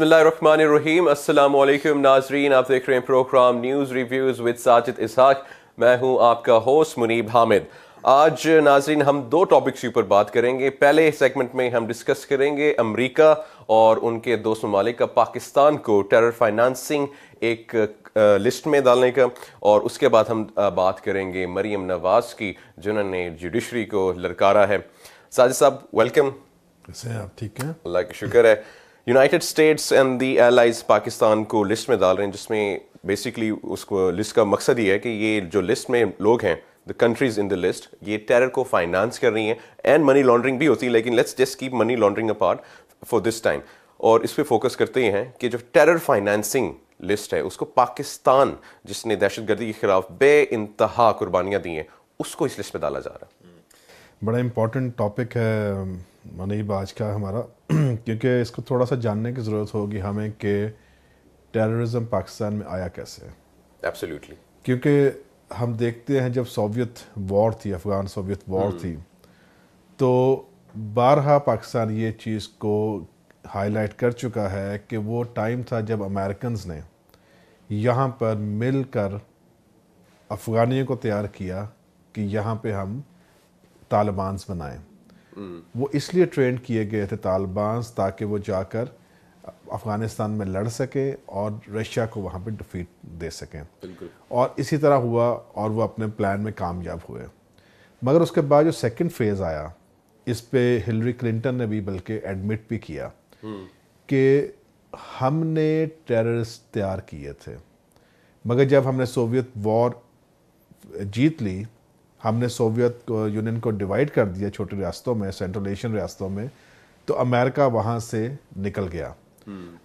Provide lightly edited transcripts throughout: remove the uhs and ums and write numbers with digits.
बिस्मिल्लाहिर्रहमानिर्रहीम। अस्सलामुअलैकुम नाजरीन, आप देख रहे हैं program news reviews with Sajid Ishaq. मैं हूं आपका होस्ट मुनीब हामिद। आज नाजरीन हम दो टॉपिक्स के ऊपर बात करेंगे। पहले सेगमेंट में हम डिस्कस करेंगे अमेरिका और उनके दोस्त ममालिक का पाकिस्तान को टेरर फाइनेंसिंग एक लिस्ट में डालने का, और उसके बाद हम बात करेंगे मरीम नवाज की जिन्होंने जुडिशरी को ललकारा है। साजिद साहब वेलकम। कैसे हैं आप? ठीक हैं, अल्लाह का शुक्र है। United states and the allies Pakistan को लिस्ट में डाल रहे हैं, जिसमें बेसिकली उसको लिस्ट का मकसद ये है कि ये जो लिस्ट में लोग हैं, the countries in the list, ये टेरर को फाइनेंस कर रही हैं एंड मनी लॉन्ड्रिंग भी होती है, लेकिन let's just keep money laundering apart for this time. और इस पर फोकस करते हैं कि जो टेरर फाइनेंसिंग लिस्ट है उसको पाकिस्तान, जिसने दहशतगर्दी के खिलाफ बेइंतहा कुर्बानियाँ दी हैं, उसको इस लिस्ट में डाला जा रहा है। बड़ा इम्पोर्टेंट टॉपिक है मनीब आज का हमारा क्योंकि इसको थोड़ा सा जानने की ज़रूरत होगी हमें कि टेररिज्म पाकिस्तान में आया कैसे है। एब्सोल्युटली। क्योंकि हम देखते हैं जब सोवियत वॉर थी, अफ़गान सोवियत वॉर थी, तो बारहा पाकिस्तान ये चीज़ को हाईलाइट कर चुका है कि वो टाइम था जब अमेरिकन्स ने यहाँ पर मिलकर अफ़गानियों को तैयार किया कि यहाँ पे हम तालिबान्स बनाएं। वो इसलिए ट्रेन किए गए थे तालिबान्स ताकि वो जाकर अफ़गानिस्तान में लड़ सके और रशिया को वहाँ पे डिफीट दे सकें। और इसी तरह हुआ और वो अपने प्लान में कामयाब हुए। मगर उसके बाद जो सेकंड फेज़ आया, इस पे हिलरी क्लिंटन ने भी बल्कि एडमिट भी किया कि हमने टेररिस्ट तैयार किए थे। मगर जब हमने सोवियत वॉर जीत ली, हमने सोवियत यूनियन को डिवाइड कर दिया छोटे रियासतों में, सेंट्रल एशियन रियासतों में, तो अमेरिका वहाँ से निकल गया।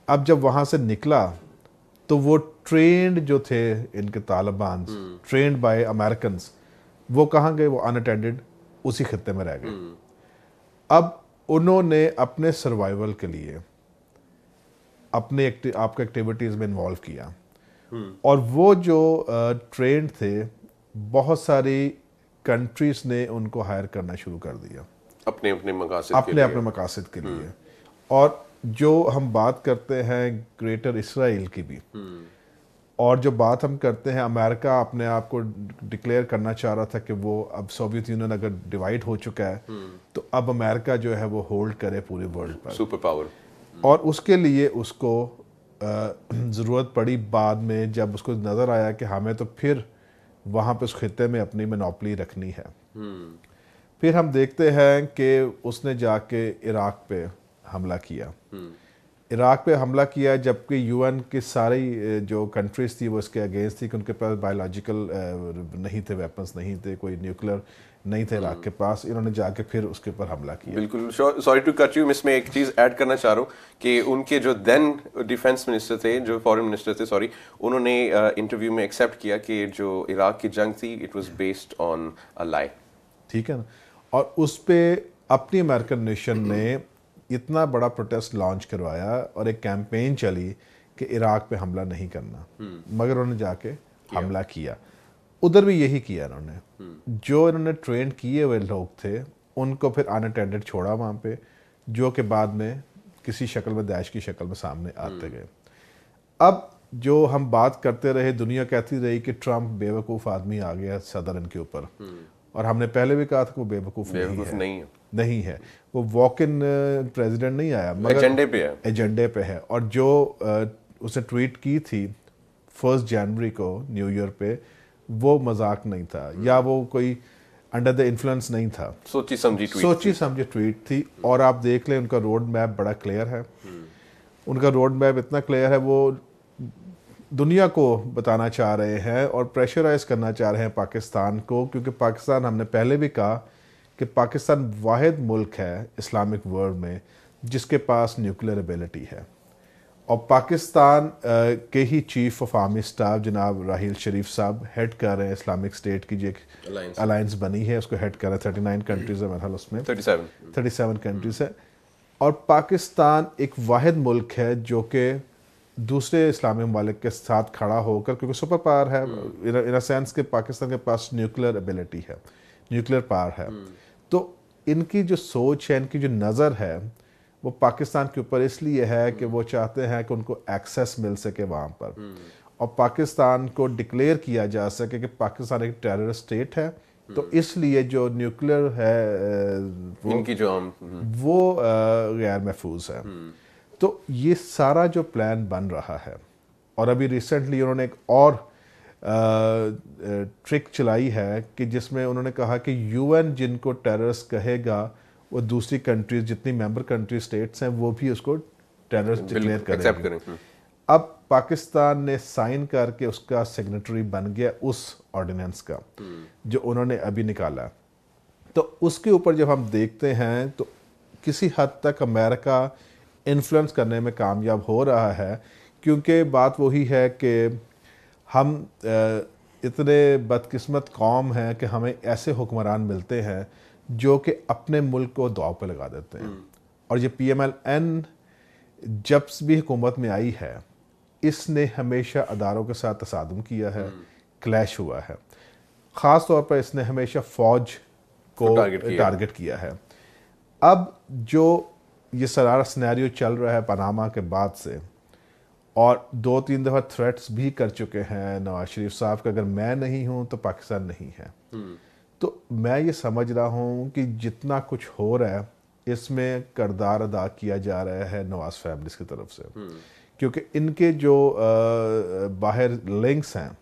अब जब वहाँ से निकला तो वो ट्रेंड जो थे इनके तालिबान, ट्रेंड बाय अमेरिकन्स, वो कहाँ गए? वो अनअटेंडेड उसी खित्ते में रह गए। अब उन्होंने अपने सर्वाइवल के लिए अपने आपको एक्टिविटीज़ में इन्वॉल्व किया, और वो जो ट्रेंड थे, बहुत सारी कंट्रीज ने उनको हायर करना शुरू कर दिया अपने अपने मकासद के लिए। और जो हम बात करते हैं ग्रेटर इसराइल की भी, और जो बात हम करते हैं, अमेरिका अपने आप को डिक्लेयर करना चाह रहा था कि वो अब सोवियत यूनियन अगर डिवाइड हो चुका है तो अब अमेरिका जो है वो होल्ड करे पूरे वर्ल्ड पर, सुपर पावर। और उसके लिए उसको ज़रूरत पड़ी बाद में, जब उसको नज़र आया कि हमें तो फिर वहाँ पे उस खित्ते में अपनी मोनोपोली रखनी है। फिर हम देखते हैं कि उसने जाके इराक पे हमला किया। इराक पे हमला किया जबकि यूएन की सारी जो कंट्रीज थी वो इसके अगेंस्ट थी कि उनके पास बायोलॉजिकल नहीं थे, वेपन्स नहीं थे, कोई न्यूक्लियर नहीं थे इराक के पास। इन्होंने जाके फिर उसके ऊपर हमला किया। बिल्कुल, सॉरी टू कट यू, इसमें एक चीज़ ऐड करना चाह रहा हूँ कि उनके जो देन डिफेंस मिनिस्टर थे, जो फॉरेन मिनिस्टर थे, सॉरी, उन्होंने इंटरव्यू में एक्सेप्ट किया कि जो इराक की जंग थी it was based on a lie. ठीक है ना। और उस पर अपनी अमेरिकन नेशन ने इतना बड़ा प्रोटेस्ट लॉन्च करवाया और एक कैंपेन चली कि इराक पे हमला नहीं करना, मगर उन्होंने जाके हमला किया। उधर भी यही किया इन्होंने। जो इन्होंने ट्रेन किए हुए लोग थे उनको फिर अनअटेंडेड छोड़ा वहाँ पे, जो कि बाद में किसी शक्ल में दाइश की शक्ल में सामने आते गए। अब जो हम बात करते रहे, दुनिया कहती रही कि ट्रम्प बेवकूफ़ आदमी आ गया सदर इनके ऊपर, और हमने पहले भी कहा था कि वो बेवकूफ़ नहीं है। वो वॉक इन प्रेसिडेंट नहीं आया, मगर एजेंडे पे है। और जो उसने ट्वीट की थी 1 जनवरी को न्यू ईयर पे, वो मजाक नहीं था या वो कोई अंडर द इन्फ्लुएंस नहीं था, सोची समझी ट्वीट थी। और आप देख लें उनका रोड मैप बड़ा क्लियर है। उनका रोड मैप इतना क्लियर है, वो दुनिया को बताना चाह रहे हैं और प्रेशराइज करना चाह रहे हैं पाकिस्तान को, क्योंकि पाकिस्तान, हमने पहले भी कहा कि पाकिस्तान वाहिद मुल्क है इस्लामिक वर्ल्ड में जिसके पास न्यूक्लियर एबिलिटी है। और पाकिस्तान के ही चीफ ऑफ आर्मी स्टाफ जनाब राहील शरीफ साहब हेड कर रहे हैं इस्लामिक स्टेट की जो एक अलायंस बनी है, उसको हेड कर रहे हैं। 39 कंट्रीज है मेरे ख्याल, उसमें 37 कंट्रीज है। और पाकिस्तान एक वाहिद मुल्क है जो कि दूसरे इस्लामी ममालिक के साथ खड़ा होकर, क्योंकि सुपर पावर है इन अ सेंस कि पाकिस्तान के पास न्यूक्लियर एबिलिटी है, न्यूक्लियर पावर है। तो इनकी जो सोच है, इनकी जो नज़र है, वो पाकिस्तान के ऊपर इसलिए है कि वो चाहते हैं कि उनको एक्सेस मिल सके वहाँ पर, और पाकिस्तान को डिक्लेयर किया जा सके कि पाकिस्तान एक टेररिस्ट स्टेट है। तो इसलिए जो न्यूक्लियर है इनकी जो वो गैर महफूज है। तो ये सारा जो प्लान बन रहा है, और अभी रिसेंटली उन्होंने एक और ट्रिक चलाई है कि जिसमें उन्होंने कहा कि यूएन जिनको टेररिस्ट कहेगा वो दूसरी कंट्रीज जितनी मेंबर कंट्री स्टेट्स हैं वो भी उसको टेररिस्ट डिक्लेयर करेंगे। अब पाकिस्तान ने साइन करके उसका सिग्नेटरी बन गया उस ऑर्डिनेंस का जो उन्होंने अभी निकाला। तो उसके ऊपर जब हम देखते हैं तो किसी हद तक अमेरिका इन्फ्लुएंस करने में कामयाब हो रहा है, क्योंकि बात वही है कि हम इतने बदकिस्मत कौम हैं कि हमें ऐसे हुक्मरान मिलते हैं जो कि अपने मुल्क को दांव पे लगा देते हैं। और ये PMLN जब भी हुकूमत में आई है इसने हमेशा अदारों के साथ तसादुम किया है, क्लैश हुआ है। ख़ास तौर पर इसने हमेशा फ़ौज को टारगेट किया है। अब जो ये सारा सिनेरियो चल रहा है पनामा के बाद से, और 2-3 दफ़ा थ्रेट्स भी कर चुके हैं नवाज शरीफ साहब का, अगर मैं नहीं हूँ तो पाकिस्तान नहीं है। तो मैं ये समझ रहा हूँ कि जितना कुछ हो रहा है इसमें किरदार अदा किया जा रहा है नवाज फैमिलीज़ की तरफ से, क्योंकि इनके जो बाहर लिंक्स हैं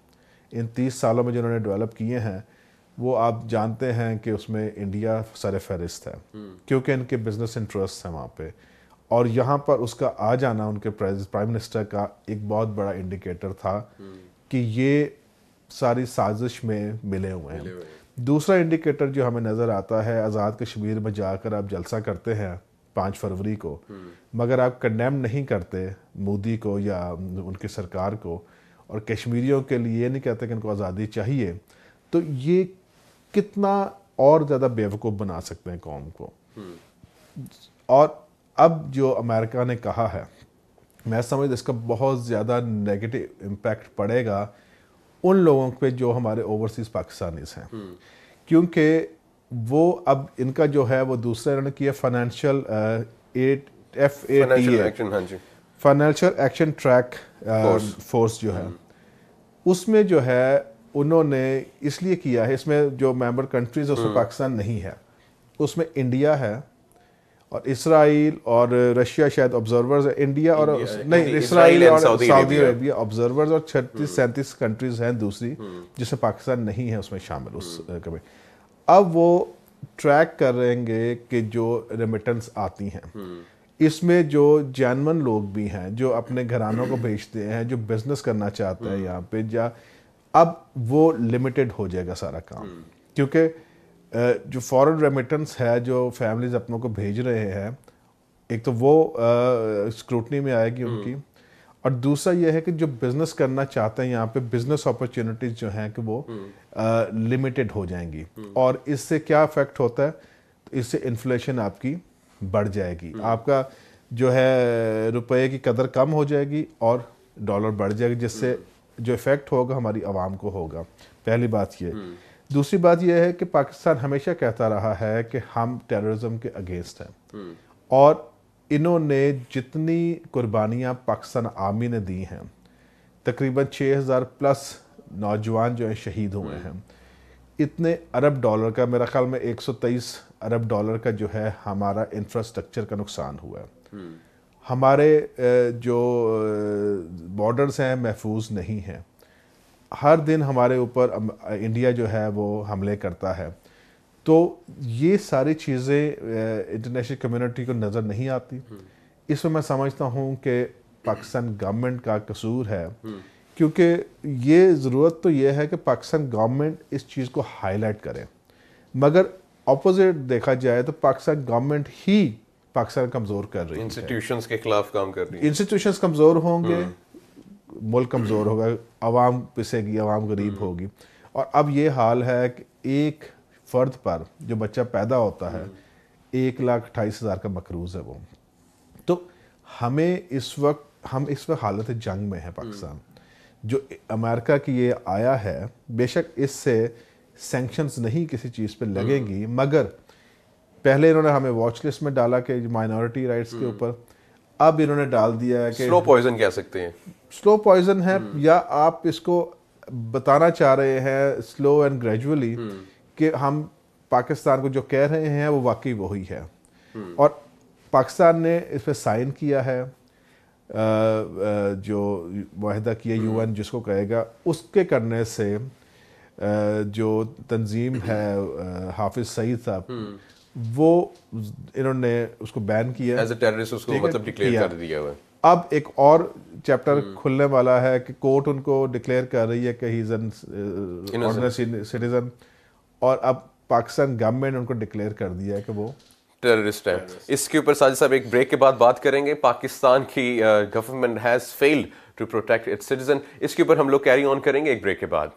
इन 30 सालों में जिन्होंने डेवलप किए हैं वो आप जानते हैं कि उसमें इंडिया सर फहरिस्त है, क्योंकि इनके बिजनेस इंटरेस्ट हैं वहाँ पे। और यहाँ पर उसका आ जाना उनके प्राइम मिनिस्टर का एक बहुत बड़ा इंडिकेटर था कि ये सारी साजिश में मिले हुए हैं। दूसरा इंडिकेटर जो हमें नज़र आता है, आज़ाद कश्मीर में जाकर आप जलसा करते हैं 5 फरवरी को, मगर आप कंडेम नहीं करते मोदी को या उनकी सरकार को, और कश्मीरियों के लिए ये नहीं कहते कि इनको आज़ादी चाहिए, तो ये कितना और ज़्यादा बेवकूफ़ बना सकते हैं कौम को। और अब जो अमेरिका ने कहा है, मैं समझता इसका बहुत ज़्यादा नेगेटिव इम्पैक्ट पड़ेगा उन लोगों पे जो हमारे ओवरसीज़ पाकिस्तानीज़ हैं, क्योंकि वो अब इनका जो है वो दूसरा इन्होंने किया financial financial action track force जो है, उसमें जो है उन्होंने इसलिए किया है, इसमें जो मेंबर कंट्रीज है उसमें पाकिस्तान नहीं है, उसमें इंडिया है और इसराइल और रशिया शायद ऑब्जर्वर्स है। इंडिया और नहीं, इसराइल और सऊदी अरेबिया ऑब्जर्वर्स, और 36-37 कंट्रीज हैं दूसरी जिसमें पाकिस्तान नहीं है उसमें शामिल उस कभी। अब वो ट्रैक करेंगे कि जो रेमिटेंस आती हैं इसमें जो जेन्युइन लोग भी हैं जो अपने घरानों को भेजते हैं, जो बिजनेस करना चाहते हैं यहाँ पे, जा अब वो लिमिटेड हो जाएगा सारा काम, क्योंकि जो फॉरेन रेमिटेंस है जो फैमिलीज अपनों को भेज रहे हैं, एक तो वो स्क्रूटनी में आएगी उनकी, और दूसरा ये है कि जो बिजनेस करना चाहते हैं यहाँ पे बिजनेस अपॉर्चुनिटीज जो हैं कि वो लिमिटेड हो जाएंगी। और इससे क्या इफेक्ट होता है, तो इससे इन्फ्लेशन आपकी बढ़ जाएगी, आपका जो है रुपए की कदर कम हो जाएगी और डॉलर बढ़ जाएगी, जिससे जो इफेक्ट होगा हमारी आवाम को होगा। पहली बात ये। दूसरी बात यह है कि पाकिस्तान हमेशा कहता रहा है कि हम टेररिज्म के अगेंस्ट हैं, और इन्होंने जितनी कुर्बानियाँ पाकिस्तान आर्मी ने दी हैं, तकरीबन 6000 प्लस नौजवान जो हैं शहीद हुए हैं, इतने अरब डॉलर का, मेरा ख्याल में 123 अरब डॉलर का जो है हमारा इंफ्रास्ट्रक्चर का नुकसान हुआ है। हमारे जो बॉर्डर्स हैं महफूज नहीं हैं, हर दिन हमारे ऊपर इंडिया जो है वो हमले करता है। तो ये सारी चीज़ें इंटरनेशनल कम्युनिटी को नज़र नहीं आती। इसमें मैं समझता हूँ कि पाकिस्तान गवर्नमेंट का कसूर है, क्योंकि ये ज़रूरत तो ये है कि पाकिस्तान गवर्नमेंट इस चीज़ को हाईलाइट करे, मगर ऑपोजिट देखा जाए तो पाकिस्तान गवर्नमेंट ही पाकिस्तान कमज़ोर कर रही है, इंस्टीट्यूशंस के खिलाफ काम कर रही है। इंस्टीट्यूशंस कमज़ोर होंगे, मुल्क कमज़ोर होगा, आवाम पिसेगी, आवाम गरीब होगी। और अब ये हाल है कि एक फ़र्द पर जो बच्चा पैदा होता है 1,28,000 का मकरूज़ है वो। तो हमें इस वक्त हालत जंग में है पाकिस्तान। जो अमेरिका की ये आया है, बेशक इससे सैंक्शंस नहीं किसी चीज़ पे लगेंगी, मगर पहले इन्होंने हमें वॉच लिस्ट में डाला कि माइनॉरिटी राइट्स के ऊपर, अब इन्होंने डाल दिया है कि स्लो पॉइजन कह सकते हैं। स्लो पॉइजन है, या आप इसको बताना चाह रहे हैं स्लो एंड ग्रेजुअली कि हम पाकिस्तान को जो कह रहे हैं वो वाकई वही है। और पाकिस्तान ने इस पर साइन किया है, जो मुआहदा किया यूएन जिसको कहेगा, उसके करने से जो तंजीम है हाफिज सईद साहब, वो इन्होंने उसको बैन किया एज ए टेररिस्ट, उसको मतलब डिक्लेयर कर दिया हुआ है। अब एक और चैप्टर खुलने वाला है कि कोर्ट उनको डिक्लेयर कर रही है कि he is an ordinary citizen, और अब पाकिस्तान गवर्नमेंट उनको डिक्लेयर कर दिया है कि वो टेररिस्ट है। इसके ऊपर साजिद साहब एक ब्रेक के बाद बात करेंगे। पाकिस्तान की government has failed to protect its citizen, इसके ऊपर हम लोग कैरी ऑन करेंगे एक ब्रेक के बाद।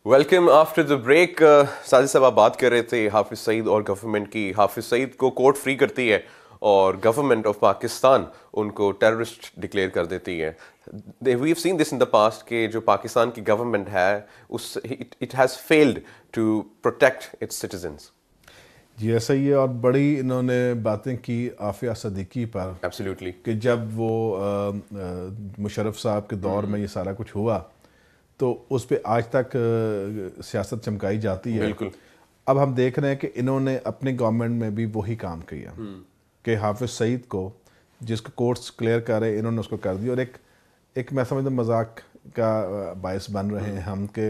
Welcome after the break. Sajid sahab आप बात कर रहे थे हाफिज सईद और गवर्नमेंट की। हाफिज सईद को कोर्ट फ्री करती है और गवर्नमेंट ऑफ पाकिस्तान उनको टेररिस्ट डिक्लेयर कर देती है। We have seen this in the past कि जो पाकिस्तान की गवर्नमेंट है उस it has failed to protect its citizens. जी ऐसा ही है, और बड़ी इन्होंने बातें की आफिया सदीकी पर। एब्सोल्युटली। कि जब वो मुशर्रफ साहब के दौर में ये सारा कुछ हुआ तो उस पर आज तक सियासत चमकाई जाती है। बिल्कुल। अब हम देख रहे हैं कि इन्होंने अपनी गवर्नमेंट में भी वही काम किया कि हाफिज सईद को, जिसको कोर्ट्स क्लियर कर रहे, इन्होंने उसको कर दिया। और एक मैं समझता हूँ मजाक का बायस बन रहे हैं हम, के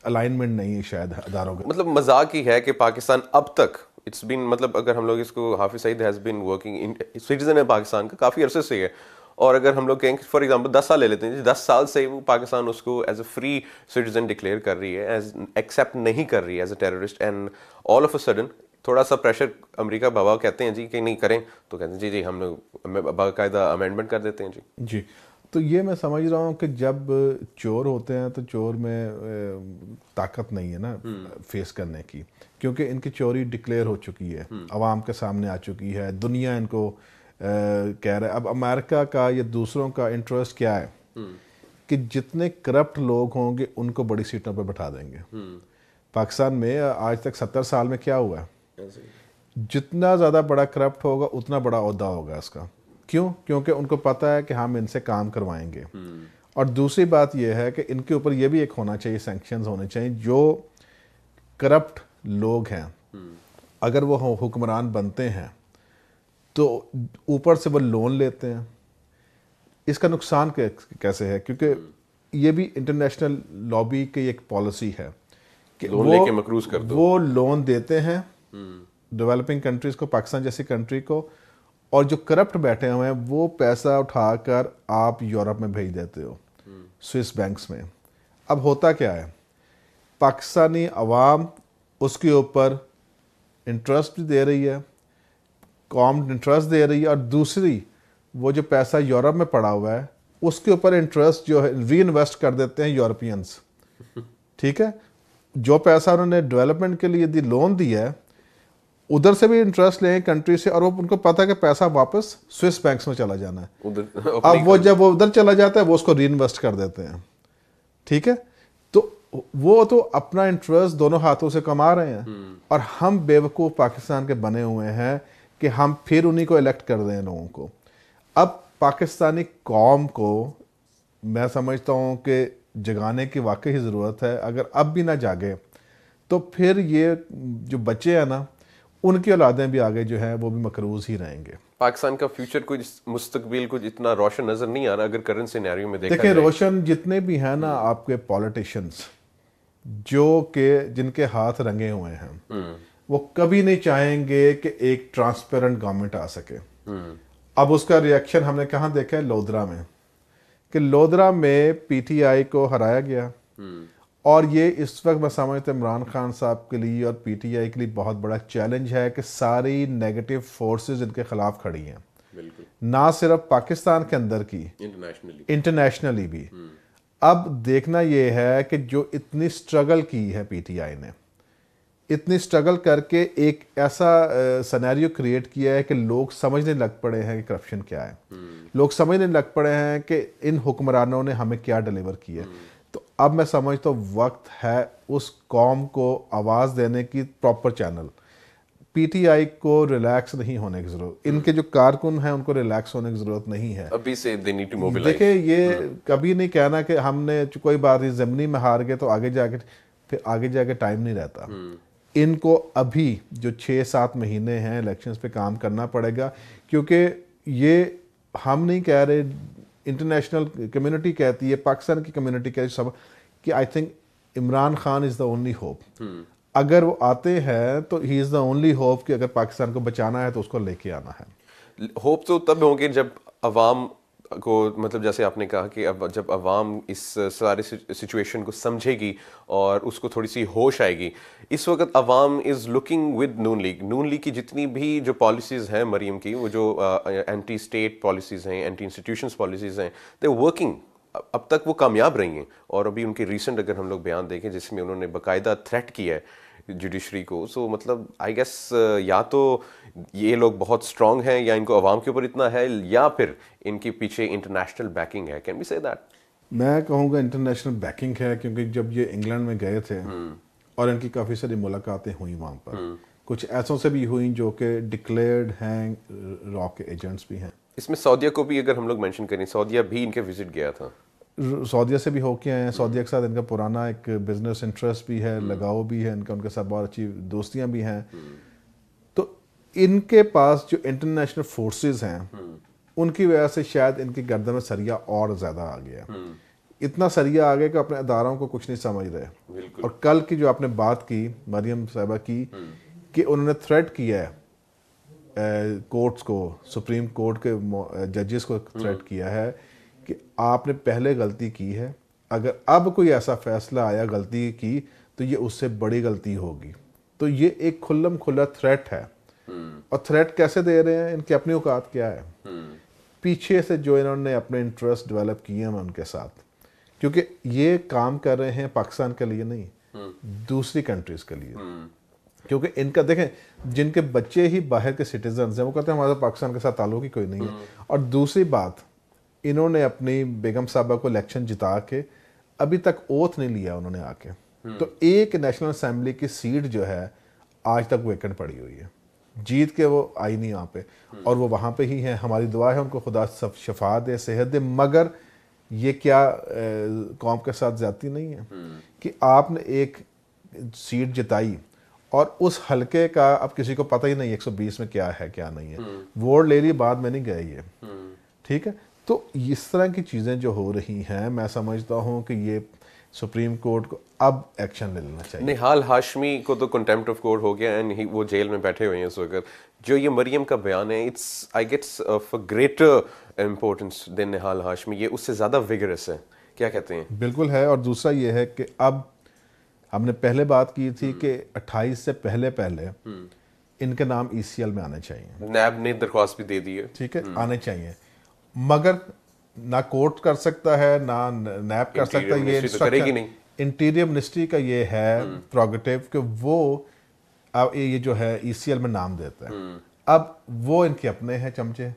अलाइनमेंट नहीं है शायद अदारों का। मतलब मजाक ही है कि पाकिस्तान अब तक इट्स बीन, मतलब अगर हम लोग इसको, Hafiz Saeed has been working citizen है पाकिस्तान का काफ़ी अरसे से है, और अगर हम लोग कहें फॉर एग्जांपल 10 साल ले लेते हैं, 10 साल से वो पाकिस्तान उसको as a free citizen declare कर रही है, एज एक्सेप्ट नहीं कर रही है as a terrorist, and all of a sudden थोड़ा सा प्रेशर अमेरिका बाबा कहते हैं जी कि नहीं करें, तो कहते हैं जी जी हम लोग बाकायदा अमेंडमेंट कर देते हैं जी। जी तो ये मैं समझ रहा हूँ कि जब चोर होते हैं तो चोर में ताकत नहीं है ना फेस करने की, क्योंकि इनकी चोरी डिक्लेयर हो चुकी है, अवाम के सामने आ चुकी है, दुनिया इनको कह रहा है। अब अमेरिका का या दूसरों का इंटरेस्ट क्या है कि जितने करप्ट लोग होंगे उनको बड़ी सीटों पर बैठा देंगे। पाकिस्तान में आज तक 70 साल में क्या हुआ है, जितना ज़्यादा बड़ा करप्ट होगा उतना बड़ा ओहदा होगा इसका। क्यों? क्योंकि उनको पता है कि हम इनसे काम करवाएंगे। और दूसरी बात यह है कि इनके ऊपर यह भी एक होना चाहिए, सैंक्शंस होने चाहिए। जो करप्ट लोग हैं अगर वो हुक्मरान बनते हैं तो ऊपर से वो लोन लेते हैं। इसका नुकसान कैसे है? क्योंकि ये भी इंटरनेशनल लॉबी की एक पॉलिसी है कि लोन लेके मकरूज कर दो। वो लोन देते हैं डेवलपिंग कंट्रीज को, पाकिस्तान जैसी कंट्री को, और जो करप्ट बैठे हुए हैं वो पैसा उठाकर आप यूरोप में भेज देते हो स्विस बैंक्स में। अब होता क्या है, पाकिस्तानी अवाम उसके ऊपर इंटरेस्ट भी दे रही है, कॉम इंटरेस्ट दे रही है, और दूसरी वो जो पैसा यूरोप में पड़ा हुआ है उसके ऊपर इंटरेस्ट जो है री इन्वेस्ट कर देते हैं यूरोपियंस। ठीक है, जो पैसा उन्होंने डेवलपमेंट के लिए यदि लोन दिया है उधर से भी इंटरेस्ट लें कंट्री से, और वो उनको पता है कि पैसा वापस स्विस बैंक्स में चला जाना है उधर। अब वो जब वो उधर चला जाता है वो उसको री इन्वेस्ट कर देते हैं। ठीक है, तो वो तो अपना इंटरेस्ट दोनों हाथों से कमा रहे हैं, और हम बेवकूफ़ पाकिस्तान के बने हुए हैं कि हम फिर उन्हीं को इलेक्ट कर दें लोगों को। अब पाकिस्तानी कौम को मैं समझता हूँ कि जगाने की वाकई ही ज़रूरत है। अगर अब भी ना जागे तो फिर ये जो बच्चे हैं ना उनकी औलादें भी आगे जो हैं वो भी मकरूज ही रहेंगे। पाकिस्तान का फ्यूचर कुछ मुस्तकबिल कुछ इतना रोशन नजर नहीं आ रहा अगर करंट सिनेरियो में देखा देखिए। रोशन जितने भी हैं ना आपके पॉलिटिशियंस जो के जिनके हाथ रंगे हुए हैं वो कभी नहीं चाहेंगे कि एक ट्रांसपेरेंट गवर्नमेंट आ सके। अब उसका रिएक्शन हमने कहाँ देखा है, लोधरा में, कि लोधरा में पीटीआई को हराया गया, और ये इस वक्त मैं समझता हूँ इमरान खान साहब के लिए और पीटीआई के लिए बहुत बड़ा चैलेंज है कि सारी नेगेटिव फोर्सेस इनके खिलाफ खड़ी हैं। बिल्कुल, ना सिर्फ पाकिस्तान के अंदर की, इंटरनेशनली भी। अब देखना ये है कि जो इतनी स्ट्रगल की है पीटीआई ने, इतनी स्ट्रगल करके एक ऐसा सिनेरियो क्रिएट किया है कि लोग समझने लग पड़े हैं कि करप्शन क्या है, लोग समझने लग पड़े हैं कि इन हुक्मरानों ने हमें क्या डिलीवर किया है। तो अब मैं समझता हूँ वक्त है उस कौम को आवाज़ देने की, प्रॉपर चैनल। पीटीआई को रिलैक्स नहीं होने की ज़रूरत, इनके जो कारकुन हैं उनको रिलैक्स होने की ज़रूरत नहीं है। अभी से they need to mobilize। देखिए ये कभी नहीं कहना कि हमने कोई बात नहीं, ज़मीनी में हार गए तो आगे जाके, फिर आगे जाके टाइम नहीं रहता। इनको अभी जो 6-7 महीने हैं इलेक्शंस पे काम करना पड़ेगा, क्योंकि ये हम नहीं कह रहे, इंटरनेशनल कम्युनिटी कहती है, पाकिस्तान की कम्युनिटी कहती है सब, कि I think Imran Khan is the only hope. अगर वो आते हैं तो he is the only hope कि अगर पाकिस्तान को बचाना है तो उसको लेके आना है। होप तो तब होंगे जब अवाम को, मतलब जैसे आपने कहा कि अब जब अवाम इस सारे सिचुएशन को समझेगी और उसको थोड़ी सी होश आएगी। इस वक्त अवाम is looking with Noon league की जितनी भी जो पॉलिसीज़ हैं मरीम की, वो जो एंटी स्टेट पॉलिसीज़ हैं, एंटी इंस्टीट्यूशंस पॉलिसीज़ हैं, दे वर्किंग। अब तक वो कामयाब रही हैं। और अभी उनके रिसेंट अगर हम लोग बयान देखें जिसमें उन्होंने बाकायदा थ्रेट किया है जुडिशरी को, सो मतलब आई गेस या तो ये लोग बहुत स्ट्रांग हैं या इनको अवाम के ऊपर इतना है, या फिर इनके पीछे इंटरनेशनल बैकिंग है। Can we say that? मैं कहूँगा इंटरनेशनल बैकिंग है, क्योंकि जब ये इंग्लैंड में गए थे और इनकी काफ़ी सारी मुलाकातें हुई वहाँ पर, कुछ ऐसों से भी हुई जो कि डिक्लेयर्ड हैं रॉ के एजेंट्स भी हैं। इसमें सऊदीया को भी अगर हम लोग मेंशन करें, सऊदीया भी इनके विजिट गया था, सऊदीया से भी होके आए हैं। सऊदीया के साथ इनका पुराना एक बिजनेस इंटरेस्ट भी है, लगाव भी है इनका, उनके साथ बहुत अच्छी दोस्तियां भी हैं। तो इनके पास जो इंटरनेशनल फोर्सेस हैं उनकी वजह से शायद इनकी गर्दन में सरिया और ज़्यादा आ गया। इतना सरिया आ गया कि अपने अदारों को कुछ नहीं समझ रहे। और कल की जो आपने बात की मरियम साहिबा की, कि उन्होंने थ्रेट किया है कोर्ट्स को, सुप्रीम कोर्ट के जजेस को थ्रेट किया है कि आपने पहले गलती की है, अगर अब कोई ऐसा फैसला आया गलती की तो ये उससे बड़ी गलती होगी। तो ये एक खुल्लम खुल्ला थ्रेट है। और थ्रेट कैसे दे रहे हैं, इनकी अपनी औकात क्या है, पीछे से जो इन्होंने अपने इंटरेस्ट डेवलप किए हैं उनके साथ, क्योंकि ये काम कर रहे हैं पाकिस्तान के लिए नहीं, दूसरी कंट्रीज के लिए। क्योंकि इनका देखें, जिनके बच्चे ही बाहर के सिटीजन हैं वो कहते हैं हमारा पाकिस्तान के साथ ताल्लुक ही कोई नहीं है। और दूसरी बात, इन्होंने अपनी बेगम साहबा को इलेक्शन जिता के अभी तक ओथ नहीं लिया उन्होंने आके। तो एक नेशनल असेंबली की सीट जो है आज तक वेकेंट पड़ी हुई है, जीत के वो आई नहीं यहाँ पे, और वो वहाँ पे ही हैं। हमारी दुआ है उनको खुदा सब शफा दे, सेहत दे, मगर ये क्या कौम के साथ ज्यादती नहीं है कि आपने एक सीट जिताई और उस हलके का अब किसी को पता ही नहीं 120 में क्या है क्या नहीं है, वोट ले ली बाद में नहीं गए ये, ठीक है। तो इस तरह की चीज़ें जो हो रही हैं, मैं समझता हूँ कि ये सुप्रीम कोर्ट को अब एक्शन ले लेना चाहिए। निहाल हाशमी को तो कंटेम्प्ट ऑफ कोर्ट हो गया एंड वो जेल में बैठे हुए हैं इस वक्त। जो ये मरियम का बयान है, it's I gets of greater importance than Nihal Hashmi, ये उससे ज़्यादा विगरस है। क्या कहते हैं? बिल्कुल है। और दूसरा ये है कि अब हमने पहले बात की थी कि 28 से पहले पहले इनके नाम ECL में आने चाहिए। नैब ने दरख्वास्त भी दे दी है, ठीक है, आने चाहिए, मगर ना कोर्ट कर सकता है ना नैब कर सकता है। ये तो करेगी नहीं। इंटीरियर मिनिस्ट्री का ये है प्रोगेटिव कि वो अब ये जो है ECL में नाम देता है। अब वो इनके अपने हैं चमचे,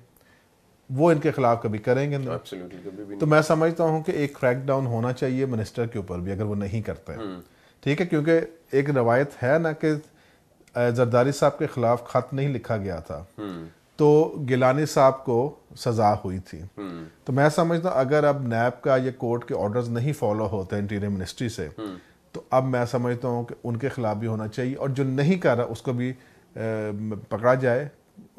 वो इनके खिलाफ कभी करेंगे नहीं। कभी भी तो मैं समझता हूँ कि एक क्रैक डाउन होना चाहिए मिनिस्टर के ऊपर भी अगर वो नहीं करते हैं, ठीक है। क्योंकि एक रवायत है ना कि जरदारी साहब के खिलाफ खत नहीं लिखा गया था तो गिलानी साहब को सजा हुई थी। तो मैं समझता हूँ अगर अब नैब का ये कोर्ट के ऑर्डर्स नहीं फॉलो होते इंटीरियर मिनिस्ट्री से, तो अब मैं समझता हूँ कि उनके खिलाफ भी होना चाहिए, और जो नहीं कर रहा उसको भी पकड़ा जाए,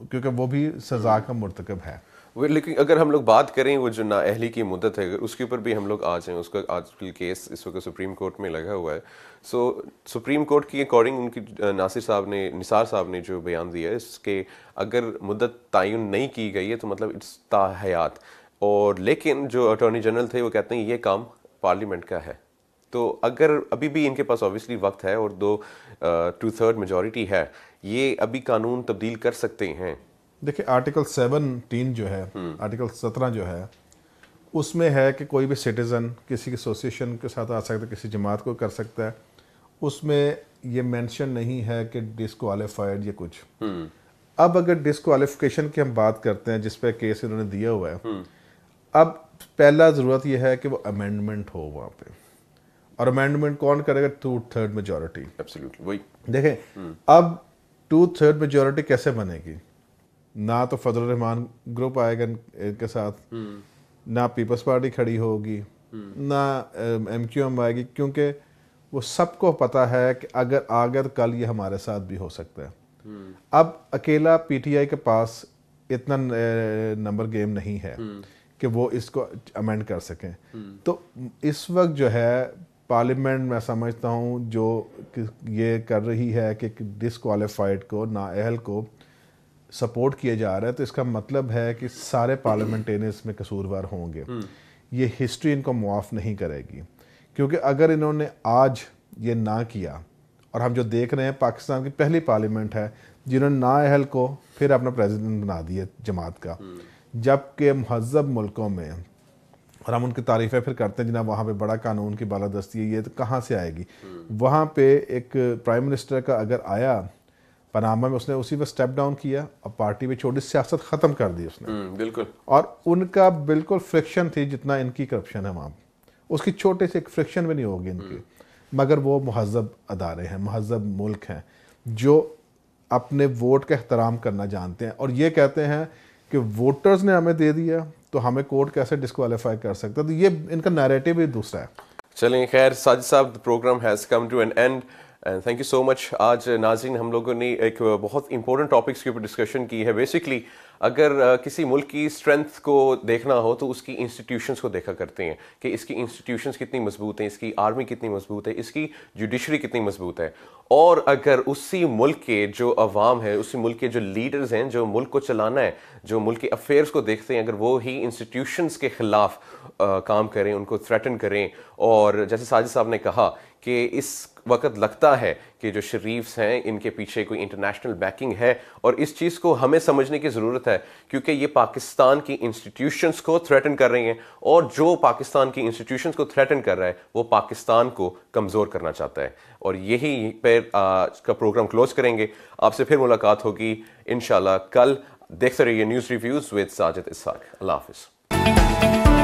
क्योंकि वो भी सजा का मुर्तकब है। लेकिन अगर हम लोग बात करें वो जो नाअहली की मुद्दत है, उसके ऊपर भी हम लोग आ जाएं, उसका आजकल केस इस वक्त सुप्रीम कोर्ट में लगा हुआ है। सो सुप्रीम कोर्ट की अकॉर्डिंग उनकी निसार साहब ने जो बयान दिया है, इसके अगर मुद्दत तयन नहीं की गई है तो मतलब इट्स ताहयात। और लेकिन जो अटॉर्नी जनरल थे वो कहते हैं ये काम पार्लियामेंट का है। तो अगर अभी भी इनके पास ऑब्वियसली वक्त है और 2/3 मेजॉरिटी है, ये अभी कानून तब्दील कर सकते हैं। देखिए आर्टिकल 17 जो है, आर्टिकल 17 जो है, उसमें है कि कोई भी सिटीज़न किसी एसोसिएशन के साथ आ सकता है, किसी जमात को कर सकता है। उसमें ये मेंशन नहीं है कि डिस्क्वालीफाइड या कुछ। अब अगर डिस्क्वालिफिकेशन की हम बात करते हैं, जिस पे केस इन्होंने दिया हुआ है, अब पहला ज़रूरत यह है कि वो अमेंडमेंट हो वहाँ पे, और अमेंडमेंट कौन करेगा? 2/3 मेजॉरिटी। एब्सोल्युटली वही। देखें अब 2/3 मेजॉरिटी कैसे बनेगी? ना तो फजल रहमान ग्रुप आएगा इनके साथ, ना पीपल्स पार्टी खड़ी होगी, ना MQM आएगी, क्योंकि वो सबको पता है कि अगर कल ये हमारे साथ भी हो सकता है। अब अकेला PTI के पास इतना नंबर गेम नहीं है कि वो इसको अमेंड कर सकें। तो इस वक्त जो है पार्लियामेंट, मैं समझता हूँ जो ये कर रही है कि डिसक्वालीफाइड को, नाअहल को सपोर्ट किया जा रहा है, तो इसका मतलब है कि सारे पार्लियामेंटेरियंस में कसूरवार होंगे। ये हिस्ट्री इनको मुआफ़ नहीं करेगी, क्योंकि अगर इन्होंने आज ये ना किया, और हम जो देख रहे हैं पाकिस्तान की पहली पार्लियामेंट है जिन्होंने नाअहल को फिर अपना प्रेसिडेंट बना दिया जमात का, जबकि महज़ब मुल्कों में, और हम उनकी तारीफ़ें फिर करते हैं जनाब वहाँ पे बड़ा कानून की बालादस्ती है, ये तो कहाँ से आएगी? वहाँ पे एक प्राइम मिनिस्टर का अगर आया पनामा में, उसने उसी पर स्टेप डाउन किया और पार्टी में छोटी सियासत ख़त्म कर दी उसने। बिल्कुल। और उनका बिल्कुल फ्रिक्शन थी जितना इनकी करप्शन है वहाँ, उसकी छोटे से एक फ्रिक्शन भी नहीं होगी इनकी। मगर वो महज़ब अदारे हैं, महज़ब मुल्क हैं जो अपने वोट का एहतराम करना जानते हैं, और ये कहते हैं कि वोटर्स ने हमें दे दिया तो हमें कोर्ट कैसे डिस्क्वालीफाई कर सकता है। तो ये इनका नैरेटिव ही दूसरा है। चलें, खैर Sajid sahab, the programme has come to an end and thank you so much. आज नाज़रीन हम लोगों ने एक बहुत इंपॉर्टेंट टॉपिक्स के ऊपर डिस्कशन की है। बेसिकली अगर किसी मुल्क की स्ट्रेंथ को देखना हो तो उसकी इंस्टीट्यूशंस को देखा करते हैं कि इसकी इंस्टीट्यूशंस कितनी मजबूत हैं, इसकी आर्मी कितनी मजबूत है, इसकी जुडिशरी कितनी मजबूत है। और अगर उसी मुल्क के जो अवाम है, उसी मुल्क के जो लीडर्स हैं, जो मुल्क को चलाना है, जो मुल्क के अफेयर्स को देखते हैं, अगर वो ही इंस्टीट्यूशंस के खिलाफ काम करें, उनको थ्रेटन करें, और जैसे साजिद साहब ने कहा कि इस वक्त लगता है कि जो शरीफ्स हैं इनके पीछे कोई इंटरनेशनल बैकिंग है, और इस चीज़ को हमें समझने की ज़रूरत है, क्योंकि ये पाकिस्तान की इंस्टीट्यूशंस को थ्रेटन कर रही हैं, और जो पाकिस्तान की इंस्टीट्यूशंस को थ्रेटन कर रहा है वो पाकिस्तान को कमज़ोर करना चाहता है। और यही पर आज का प्रोग्राम क्लोज करेंगे। आपसे फिर मुलाकात होगी इंशाल्लाह कल। देखते रहिए न्यूज़ रिव्यूज़ विद साजिद इसहाक। अल्लाह हाफ़िज़।